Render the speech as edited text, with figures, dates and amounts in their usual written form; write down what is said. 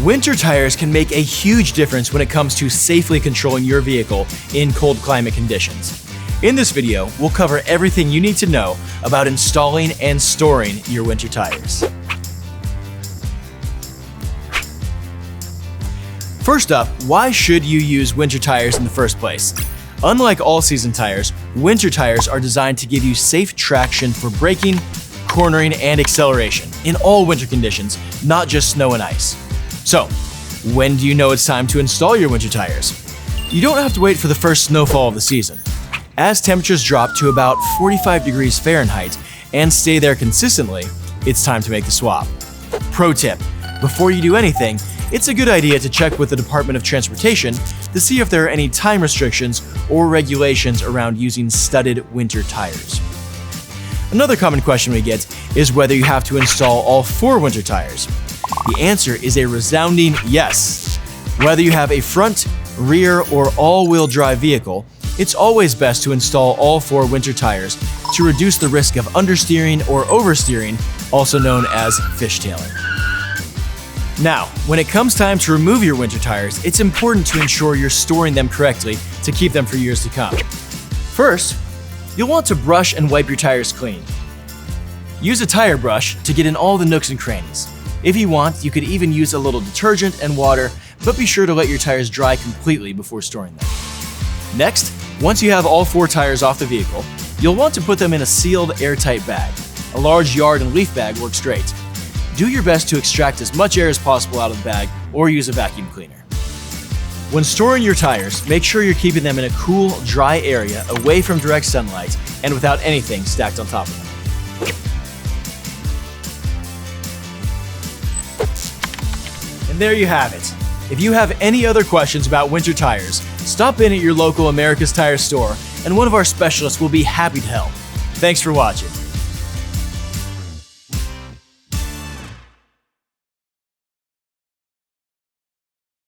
Winter tires can make a huge difference when it comes to safely controlling your vehicle in cold climate conditions. In this video, we'll cover everything you need to know about installing and storing your winter tires. First up, why should you use winter tires in the first place? Unlike all-season tires, winter tires are designed to give you safe traction for braking, cornering, and acceleration in all winter conditions, not just snow and ice. So, when do you know it's time to install your winter tires? You don't have to wait for the first snowfall of the season. As temperatures drop to about 45 degrees Fahrenheit and stay there consistently, it's time to make the swap. Pro tip: before you do anything, it's a good idea to check with the Department of Transportation to see if there are any time restrictions or regulations around using studded winter tires. Another common question we get is whether you have to install all 4 winter tires. The answer is a resounding yes. Whether you have a front, rear, or all-wheel drive vehicle, it's always best to install all 4 winter tires to reduce the risk of understeering or oversteering, also known as fishtailing. Now, when it comes time to remove your winter tires, it's important to ensure you're storing them correctly to keep them for years to come. First, you'll want to brush and wipe your tires clean. Use a tire brush to get in all the nooks and crannies. If you want, you could even use a little detergent and water, but be sure to let your tires dry completely before storing them. Next, once you have all 4 tires off the vehicle, you'll want to put them in a sealed, airtight bag. A large yard and leaf bag works great. Do your best to extract as much air as possible out of the bag or use a vacuum cleaner. When storing your tires, make sure you're keeping them in a cool, dry area away from direct sunlight and without anything stacked on top of them. And there you have it. If you have any other questions about winter tires, stop in at your local America's Tire store and one of our specialists will be happy to help. Thanks for watching.